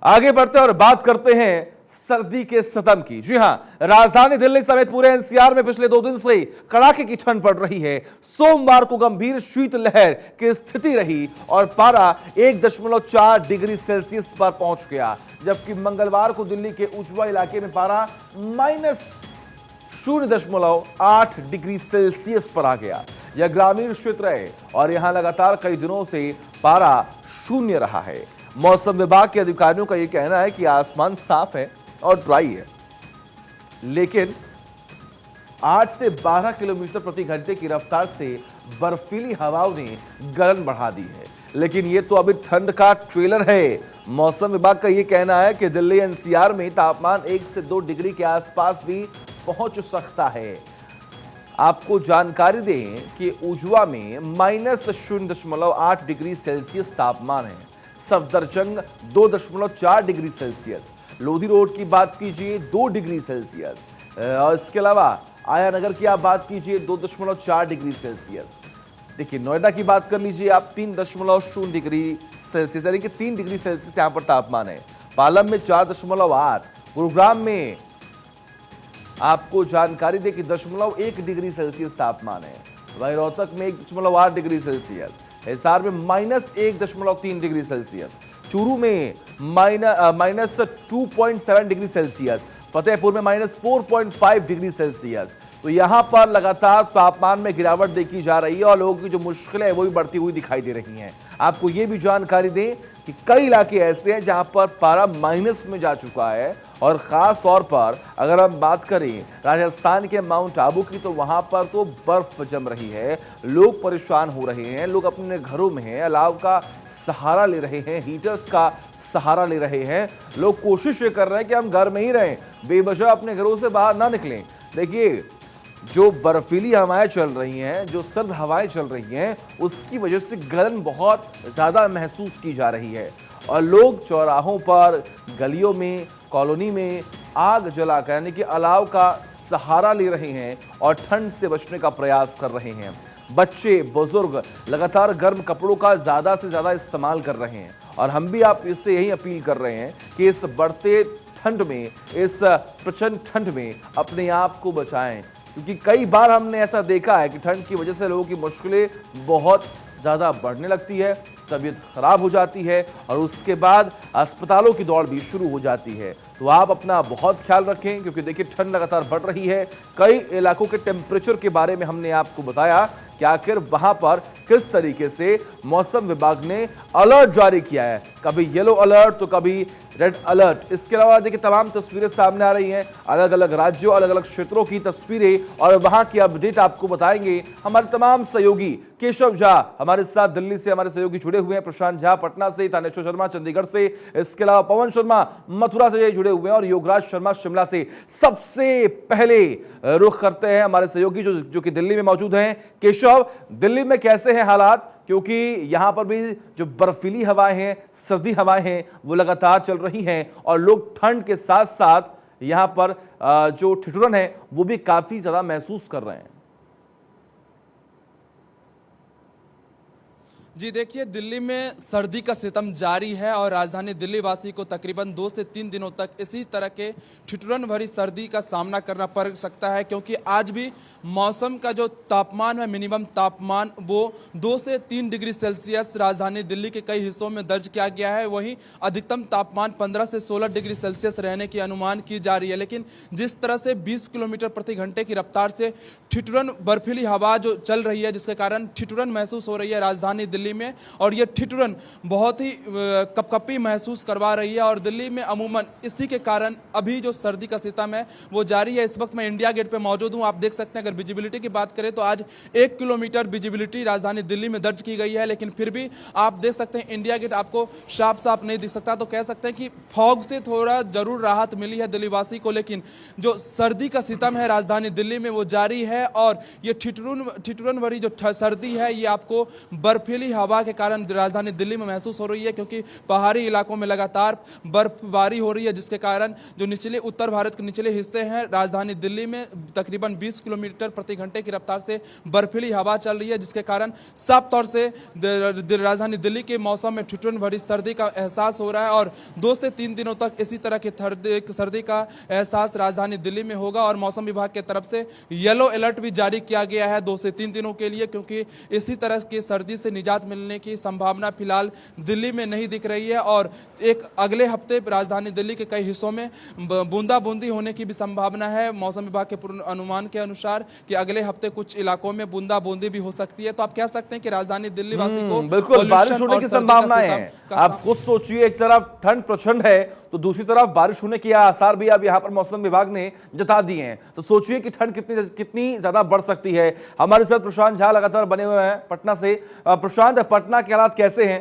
आगे बढ़ते और बात करते हैं सर्दी के सतम की। जी हां, राजधानी दिल्ली समेत पूरे एनसीआर में पिछले 2 दिन से कड़ाके की ठंड पड़ रही है। सोमवार को गंभीर शीतलहर की स्थिति रही और पारा 1.4 डिग्री सेल्सियस पर पहुंच गया, जबकि मंगलवार को दिल्ली के उजवा इलाके में पारा -0.8 डिग्री सेल्सियस पर आ गया। यह ग्रामीण क्षेत्र है और यहां लगातार कई दिनों से पारा शून्य रहा है। मौसम विभाग के अधिकारियों का यह कहना है कि आसमान साफ है और ड्राई है, लेकिन 8 से 12 किलोमीटर प्रति घंटे की रफ्तार से बर्फीली हवाओं ने गलन बढ़ा दी है। लेकिन यह तो अभी ठंड का ट्रेलर है। मौसम विभाग का यह कहना है कि दिल्ली एनसीआर में तापमान 1 से 2 डिग्री के आसपास भी पहुंच सकता है। आपको जानकारी दें कि उजवा में -0.8 डिग्री सेल्सियस तापमान है। Safdarjung 2.4 degree Celsius, Lodhi road की बात कीजिए 2 डिग्री सेल्सियस, और इसके अलावा आया नगर की आप बात कीजिए 2.4 डिग्री सेल्सियस। देखिए नोएडा की बात कर लीजिए आप 3.0 डिग्री सेल्सियस, यानी कि 3 डिग्री सेल्सियस यहां पर तापमान है। पालम में 4.8, गुरुग्राम में आपको जानकारी दे कि 0.1 डिग्री सेल्सियस तापमान है। वहीं रोहतक में 1.8 डिग्री सेल्सियस, हिसार में -1.3 डिग्री सेल्सियस, चूरू में -2.7 डिग्री सेल्सियस, फतेहपुर में -4.5 डिग्री सेल्सियस। तो यहां पर लगातार तापमान में गिरावट देखी जा रही है और लोगों की जो मुश्किलें हैं वो भी बढ़ती हुई दिखाई दे रही हैं। आपको ये भी जानकारी दें कि कई इलाके ऐसे हैं जहां पर पारा माइनस में जा चुका है, और खास तौर पर अगर हम बात करें राजस्थान के माउंट आबू की, तो वहां पर तो बर्फ जम रही है, लोग परेशान हो रहे हैं, लोग अपने घरों में हैं, अलाव का सहारा ले रहे हैं, हीटर्स का सहारा ले रहे हैं। लोग कोशिश ये कर रहे हैं कि हम घर में ही रहें, बेवजह अपने घरों से बाहर ना निकलें। देखिए जो बर्फीली हवाएं चल रही हैं, जो सर्द हवाएं चल रही हैं, उसकी वजह से गलन बहुत ज़्यादा महसूस की जा रही है और लोग चौराहों पर, गलियों में, कॉलोनी में आग जलाकर यानी कि अलाव का सहारा ले रहे हैं और ठंड से बचने का प्रयास कर रहे हैं। बच्चे, बुजुर्ग लगातार गर्म कपड़ों का ज़्यादा से ज़्यादा इस्तेमाल कर रहे हैं और हम भी आप इससे यही अपील कर रहे हैं कि इस बढ़ते ठंड में, इस प्रचंड ठंड में अपने आप को बचाएं, क्योंकि कई बार हमने ऐसा देखा है कि ठंड की वजह से लोगों की मुश्किलें बहुत ज़्यादा बढ़ने लगती है, तबीयत खराब हो जाती है और उसके बाद अस्पतालों की दौड़ भी शुरू हो जाती है। तो आप अपना बहुत ख्याल रखें, क्योंकि देखिए ठंड लगातार बढ़ रही है। कई इलाकों के टेम्परेचर के बारे में हमने आपको बताया कि आखिर वहां पर किस तरीके से मौसम विभाग ने अलर्ट जारी किया है, कभी येलो अलर्ट तो कभी रेड अलर्ट। इसके अलावा देखिए तमाम तस्वीरें सामने आ रही हैं, अलग अलग राज्यों, अलग अलग क्षेत्रों की तस्वीरें और वहां की अपडेट आपको बताएंगे हमारे तमाम सहयोगी। केशव झा हमारे साथ दिल्ली से हमारे सहयोगी जुड़े हुए हैं, प्रशांत झा पटना से, तानेश्वर शर्मा चंडीगढ़ से, इसके अलावा पवन शर्मा मथुरा से जुड़े हुए हैं और योगराज शर्मा शिमला से। सबसे पहले रुख करते हैं हमारे सहयोगी जो कि दिल्ली में मौजूद हैं। केशव, दिल्ली में कैसे हैं हालात, क्योंकि यहां पर भी जो बर्फीली हवाएं हैं, सर्दी हवाएं हैं, वो लगातार चल रही हैं और लोग ठंड के साथ साथ यहां पर जो ठिठुरन है वो भी काफी ज्यादा महसूस कर रहे हैं। जी देखिए, दिल्ली में सर्दी का सितम जारी है और राजधानी दिल्ली वासी को तकरीबन 2 से 3 दिनों तक इसी तरह के ठिठुरन भरी सर्दी का सामना करना पड़ सकता है, क्योंकि आज भी मौसम का जो तापमान है, मिनिमम तापमान, वो 2 से 3 डिग्री सेल्सियस राजधानी दिल्ली के कई हिस्सों में दर्ज किया गया है। वहीं अधिकतम तापमान 15 से 16 डिग्री सेल्सियस रहने की अनुमान की जा रही है। लेकिन जिस तरह से 20 किलोमीटर प्रति घंटे की रफ्तार से ठिठुरन बर्फीली हवा जो चल रही है, जिसके कारण ठिठुरन महसूस हो रही है राजधानी दिल्ली में, और ये ठिठुरन बहुत ही कपकपी महसूस करवा रही है। और दिल्ली में अमूमन इसी के कारण अभी जो सर्दी का सितम है वो जारी है। इस वक्त मैं इंडिया गेट पे मौजूद हूं। आप देख सकते हैं, अगर विजिबिलिटी की बात करें तो आज 1 किलोमीटर विजिबिलिटी राजधानी दिल्ली में दर्ज की गई है, लेकिन फिर भी आप देख सकते हैं इंडिया गेट आपको साफ साफ नहीं दिख सकता। तो कह सकते हैं कि फॉग से थोड़ा जरूर राहत मिली है दिल्लीवासी को, लेकिन जो सर्दी का सितम है राजधानी दिल्ली में वो जारी है। और ये ठिठुरन भरी जो सर्दी है, ये आपको बर्फीली हवा के कारण राजधानी दिल्ली में महसूस हो रही है, क्योंकि पहाड़ी इलाकों में लगातार बर्फबारी हो रही है, जिसके कारण जो निचले उत्तर भारत के निचले हिस्से हैं राजधानी दिल्ली में तकरीबन 20 किलोमीटर प्रति घंटे की रफ्तार से बर्फीली हवा चल रही है, जिसके कारण साफ तौर से राजधानी दिल्ली के मौसम में ठिठुरन भरी सर्दी का एहसास हो रहा है और 2 से 3 दिनों तक इसी तरह की सर्दी का एहसास राजधानी दिल्ली में होगा। और मौसम विभाग की तरफ से येलो अलर्ट भी जारी किया गया है 2 से 3 दिनों के लिए, क्योंकि इसी तरह की सर्दी से निजात मिलने की संभावना फिलहाल दिल्ली में नहीं दिख रही है। और एक अगले हफ्ते राजधानी दिल्ली के कई हिस्सों में बूंदाबूंदी होने की भी संभावना है। मौसम विभाग के पूर्ण अनुमान के अनुसार कि अगले हफ्ते कुछ इलाकों में बूंदाबूंदी भी हो सकती है। तो आप कह सकते हैं कि राजधानी दिल्ली वासी को बिल्कुल बारिश होने की संभावनाएं हैं। आप खुद सोचिए, एक तरफ ठंड प्रचंड है तो दूसरी तरफ बारिश होने के आसार भी अब यहाँ पर मौसम विभाग ने जता दिए हैं। तो सोचिए कि ठंड कितनी ज्यादा बढ़ सकती है। हमारे साथ प्रशांत झा लगातार बने हुए हैं पटना से। प्रशांत, पटना के हालात कैसे हैं?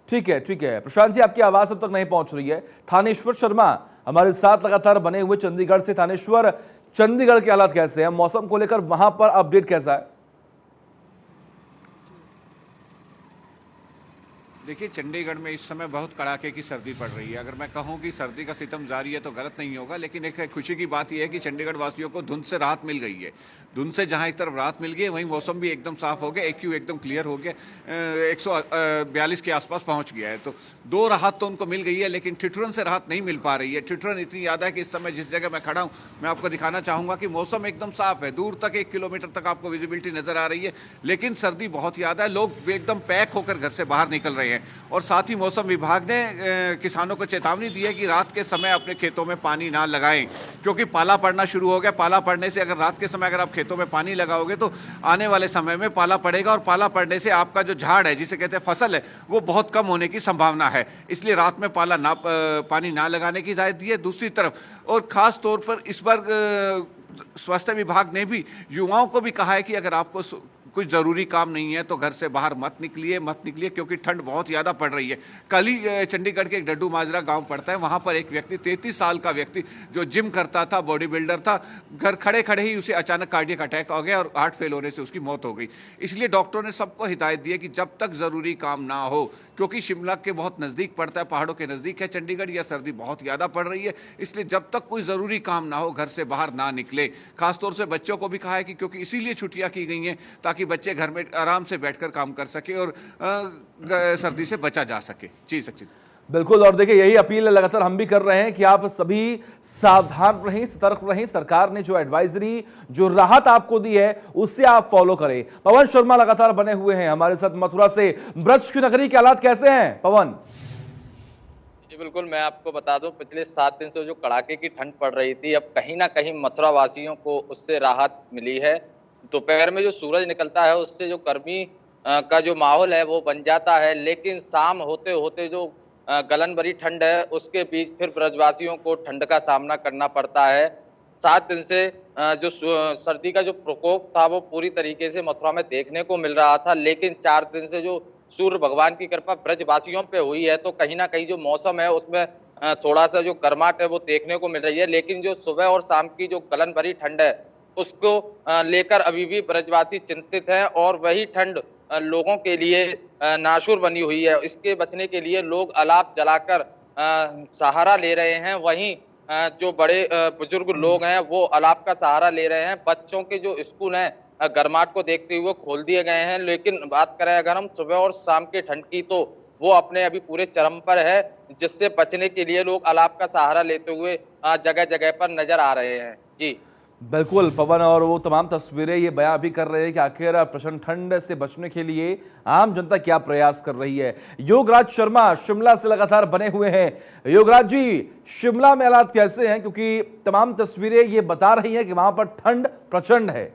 ठीक है प्रशांत जी, आपकी आवाज अब तक नहीं पहुंच रही है। थानेश्वर शर्मा हमारे साथ लगातार बने हुए चंडीगढ़ से। थानेश्वर, चंडीगढ़ के हालात कैसे हैं? मौसम को लेकर वहां पर अपडेट कैसा है? देखिए, चंडीगढ़ में इस समय बहुत कड़ाके की सर्दी पड़ रही है। अगर मैं कहूं कि सर्दी का सितम जारी है तो गलत नहीं होगा, लेकिन एक खुशी की बात यह है कि चंडीगढ़ वासियों को धुंध से राहत मिल गई है। धुंध से जहां एक तरफ राहत मिल गई है, वहीं मौसम भी एकदम साफ हो गया, एक्यू एकदम क्लियर हो गया, 142 के आसपास पहुंच गया है। तो 2 राहत तो उनको मिल गई है, लेकिन ठिठुरन से राहत नहीं मिल पा रही है। ठिठुरन इतनी ज़्यादा है कि इस समय जिस जगह मैं खड़ा हूँ, मैं आपको दिखाना चाहूँगा कि मौसम एकदम साफ है। दूर तक 1 किलोमीटर तक आपको विजिबिलिटी नजर आ रही है, लेकिन सर्दी बहुत ज़्यादा है। लोग एकदम पैक होकर घर से बाहर निकल रहे हैं। और साथ ही मौसम विभाग ने किसानों को चेतावनी दी है कि रात के समय अपने खेतों में पानी ना लगाएं, क्योंकि पाला पड़ना शुरू हो गया। पाला पड़ने से अगर रात के समय अगर आप खेतों में पानी लगाओगे तो आने वाले समय में पाला पड़ेगा, और पाला पड़ने से आपका जो झाड़ है, जिसे कहते हैं फसल है, वो बहुत कम होने की संभावना है। इसलिए रात में पानी ना लगाने की हिदायत दी है। दूसरी तरफ और खास तौर पर इस बार स्वास्थ्य विभाग ने भी युवाओं को भी कहा है कि अगर आपको कुछ ज़रूरी काम नहीं है तो घर से बाहर मत निकलिए, क्योंकि ठंड बहुत ज़्यादा पड़ रही है। कल ही चंडीगढ़ के एक डड्डू माजरा गांव पड़ता है, वहां पर एक व्यक्ति 33 साल का व्यक्ति जो जिम करता था, बॉडी बिल्डर था, घर खड़े खड़े ही उसे अचानक कार्डियक अटैक हो गया और हार्ट फेल होने से उसकी मौत हो गई। इसलिए डॉक्टरों ने सबको हिदायत दी है कि जब तक ज़रूरी काम ना हो, क्योंकि शिमला के बहुत नज़दीक पड़ता है, पहाड़ों के नज़दीक है चंडीगढ़, या सर्दी बहुत ज़्यादा पड़ रही है, इसलिए जब तक कोई ज़रूरी काम ना हो घर से बाहर ना निकले। खासतौर से बच्चों को भी कहा है कि क्योंकि इसीलिए छुट्टियाँ की गई हैं ताकि बच्चे घर में आराम से बैठकर काम कर सके और सर्दी से बचा जा सके। जी सचिन, बिल्कुल। और देखिए, यही अपील लगातार हम भी कर रहे हैं कि आप सभी सावधान रहें, सतर्क रहें। सरकार ने जो एडवाइजरी, जो राहत आपको दी है, उससे आप फॉलो करें। पवन शर्मा लगातार बने हुए हैं हमारे साथ मथुरा से। ब्रज की नगरी के हालात कैसे हैं पवन? जी बिल्कुल, मैं आपको बता दूं, पिछले 7 दिन से जो कड़ाके की ठंड पड़ रही थी, अब कहीं ना कहीं मथुरा वासियों को उससे राहत मिली है। दोपहर में जो सूरज निकलता है उससे जो गर्मी का जो माहौल है वो बन जाता है, लेकिन शाम होते होते जो गलन भरी ठंड है उसके बीच फिर ब्रजवासियों को ठंड का सामना करना पड़ता है। 7 दिन से जो सर्दी का जो प्रकोप था वो पूरी तरीके से मथुरा में देखने को मिल रहा था, लेकिन 4 दिन से जो सूर्य भगवान की कृपा ब्रजवासियों पे हुई है तो कहीं ना कहीं जो मौसम है उसमें थोड़ा सा जो गर्माहट है वो देखने को मिल रही है। लेकिन जो सुबह और शाम की जो गलन भरी ठंड है उसको लेकर अभी भी ब्रजवासी चिंतित हैं, और वही ठंड लोगों के लिए नाशुर बनी हुई है। इसके बचने के लिए लोग अलाव जलाकर सहारा ले रहे हैं। वहीं जो बड़े बुजुर्ग लोग हैं वो अलाव का सहारा ले रहे हैं। बच्चों के जो स्कूल हैं गर्माहट को देखते हुए खोल दिए गए हैं, लेकिन बात करें अगर हम सुबह और शाम की ठंड की तो वो अपने अभी पूरे चरम पर है, जिससे बचने के लिए लोग अलाव का सहारा लेते हुए जगह जगह पर नजर आ रहे हैं। जी बिल्कुल पवन, और वो तमाम तस्वीरें ये बयां भी कर रहे हैं कि आखिर प्रचंड ठंड से बचने के लिए आम जनता क्या प्रयास कर रही है। योगराज शर्मा शिमला से लगातार बने हुए हैं। योगराज जी, शिमला में हालात कैसे हैं, क्योंकि तमाम तस्वीरें ये बता रही हैं कि वहां पर ठंड प्रचंड है।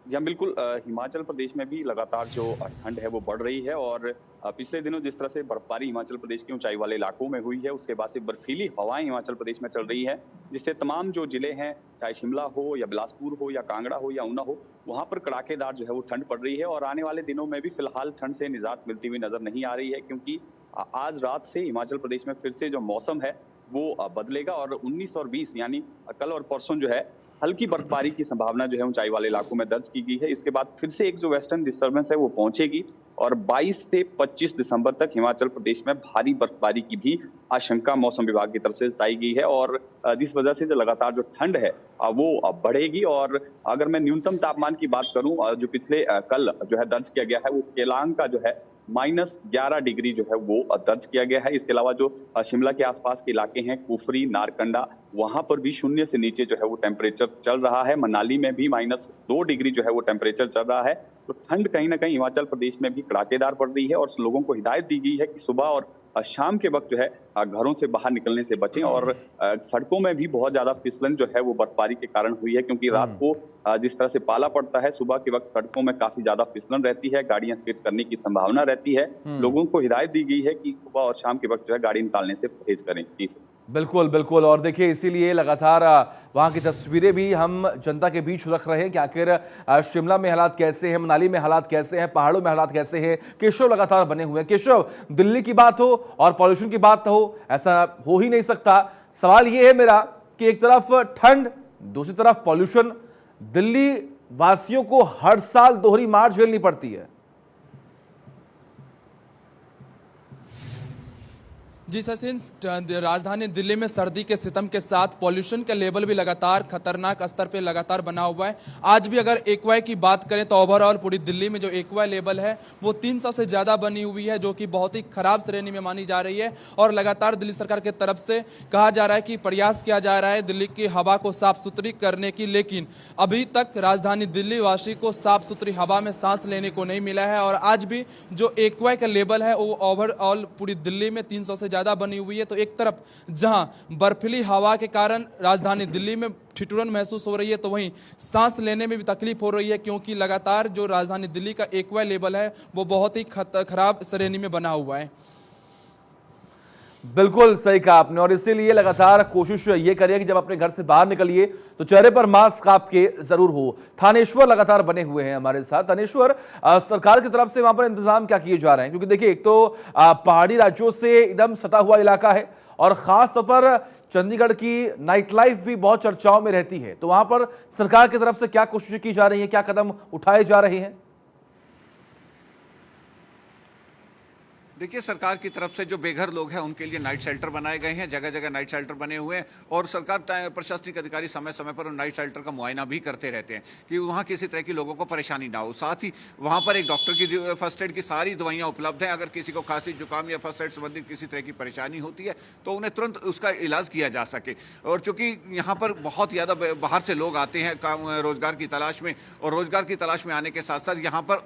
या बिल्कुल, हिमाचल प्रदेश में भी लगातार जो ठंड है वो बढ़ रही है, और पिछले दिनों जिस तरह से बर्फबारी हिमाचल प्रदेश के ऊंचाई वाले इलाकों में हुई है, उसके बाद से बर्फीली हवाएं हिमाचल प्रदेश में चल रही हैं, जिससे तमाम जो जिले हैं, चाहे शिमला हो या बिलासपुर हो या कांगड़ा हो या ऊना हो, वहां पर कड़ाकेदार जो है वो ठंड पड़ रही है। और आने वाले दिनों में भी फिलहाल ठंड से निजात मिलती हुई नजर नहीं आ रही है, क्योंकि आज रात से हिमाचल प्रदेश में फिर से जो मौसम है वो बदलेगा और 19 और 20 यानी कल और परसों जो है हल्की बर्फबारी की संभावना जो है ऊंचाई वाले इलाकों में दर्ज की गई है। इसके बाद फिर से एक जो वेस्टर्न डिस्टर्बेंस है वो पहुंचेगी और 22 से 25 दिसंबर तक हिमाचल प्रदेश में भारी बर्फबारी की भी आशंका मौसम विभाग की तरफ से जताई गई है और जिस वजह से जो लगातार जो ठंड है वो बढ़ेगी। और अगर मैं न्यूनतम तापमान की बात करूं, जो पिछले कल जो है दर्ज किया गया है वो केलांग का जो है -11 डिग्री जो है वो दर्ज किया गया है। इसके अलावा जो शिमला के आसपास के इलाके हैं, कुफरी, नारकंडा, वहां पर भी 0 से नीचे जो है वो टेम्परेचर चल रहा है। मनाली में भी -2 डिग्री जो है वो टेम्परेचर चल रहा है। तो ठंड कहीं ना कहीं हिमाचल प्रदेश में भी कड़ाकेदार पड़ रही है और लोगों को हिदायत दी गई है कि सुबह और शाम के वक्त जो है घरों से बाहर निकलने से बचें। और सड़कों में भी बहुत ज्यादा फिसलन जो है वो बर्फबारी के कारण हुई है, क्योंकि रात को जिस तरह से पाला पड़ता है, सुबह के वक्त सड़कों में काफी ज्यादा फिसलन रहती है, गाड़ियां स्लिप करने की संभावना रहती है। लोगों को हिदायत दी गई है कि सुबह और शाम के वक्त जो है गाड़ी निकालने से परहेज करें। जी सर। बिल्कुल बिल्कुल। और देखिए इसीलिए लगातार वहाँ की तस्वीरें भी हम जनता के बीच रख रहे हैं कि आखिर शिमला में हालात कैसे हैं, मनाली में हालात कैसे हैं, पहाड़ों में हालात कैसे हैं। केशव लगातार बने हुए हैं। केशव, दिल्ली की बात हो और पॉल्यूशन की बात हो, ऐसा हो ही नहीं सकता। सवाल ये है मेरा कि एक तरफ ठंड, दूसरी तरफ पॉल्यूशन, दिल्ली वासियों को हर साल दोहरी मार झेलनी पड़ती है। जी सचिन, राजधानी दिल्ली में सर्दी के सितम के साथ पॉल्यूशन का लेवल भी लगातार खतरनाक स्तर पे लगातार बना हुआ है। आज भी अगर एक्वाई की बात करें तो ओवरऑल पूरी दिल्ली में जो एक्वाई लेवल है वो 300 से ज़्यादा बनी हुई है, जो कि बहुत ही खराब श्रेणी में मानी जा रही है। और लगातार दिल्ली सरकार की तरफ से कहा जा रहा है कि प्रयास किया जा रहा है दिल्ली की हवा को साफ सुथरी करने की, लेकिन अभी तक राजधानी दिल्ली वासी को साफ सुथरी हवा में सांस लेने को नहीं मिला है। और आज भी जो एक्वाई का लेवल है वो ओवरऑल पूरी दिल्ली में 300 से ज्यादा बनी हुई है। तो एक तरफ जहां बर्फीली हवा के कारण राजधानी दिल्ली में ठिठुरन महसूस हो रही है, तो वहीं सांस लेने में भी तकलीफ हो रही है, क्योंकि लगातार जो राजधानी दिल्ली का एक्वाई लेवल है वो बहुत ही खराब श्रेणी में बना हुआ है। बिल्कुल सही कहा आपने। और इसीलिए लगातार कोशिश ये करिए कि जब अपने घर से बाहर निकलिए तो चेहरे पर मास्क आपके जरूर हो। थानेश्वर लगातार बने हुए हैं हमारे साथ। थानेश्वर, सरकार की तरफ से वहां पर इंतजाम क्या किए जा रहे हैं? क्योंकि देखिए एक तो पहाड़ी राज्यों से एकदम सटा हुआ इलाका है और खास तौर पर चंडीगढ़ की नाइट लाइफ भी बहुत चर्चाओं में रहती है, तो वहां पर सरकार की तरफ से क्या कोशिशें की जा रही है, क्या कदम उठाए जा रहे हैं? देखिए, सरकार की तरफ से जो बेघर लोग हैं उनके लिए नाइट शेल्टर बनाए गए हैं, जगह जगह नाइट शेल्टर बने हुए हैं। और सरकार प्रशासनिक अधिकारी समय समय पर उन नाइट शेल्टर का मुआयना भी करते रहते हैं कि वहाँ किसी तरह की लोगों को परेशानी ना हो। साथ ही वहाँ पर एक डॉक्टर की फर्स्ट एड की सारी दवाइयाँ उपलब्ध हैं। अगर किसी को खांसी जुकाम या फर्स्ट एड संबंधित किसी तरह की परेशानी होती है तो उन्हें तुरंत उसका इलाज किया जा सके। और चूंकि यहाँ पर बहुत ज़्यादा बाहर से लोग आते हैं काम रोजगार की तलाश में, और रोजगार की तलाश में आने के साथ साथ यहाँ पर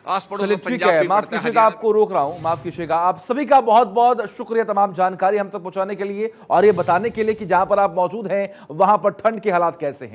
आस पड़ोस पंजाब, माफ कीजिएगा, आपको रोक रहा हूँ, माफ कीजिएगा। आप सभी का बहुत बहुत शुक्रिया तमाम जानकारी हम तक पहुंचाने के लिए और ये बताने के लिए कि जहां पर आप मौजूद हैं वहां पर ठंड के हालात कैसे हैं।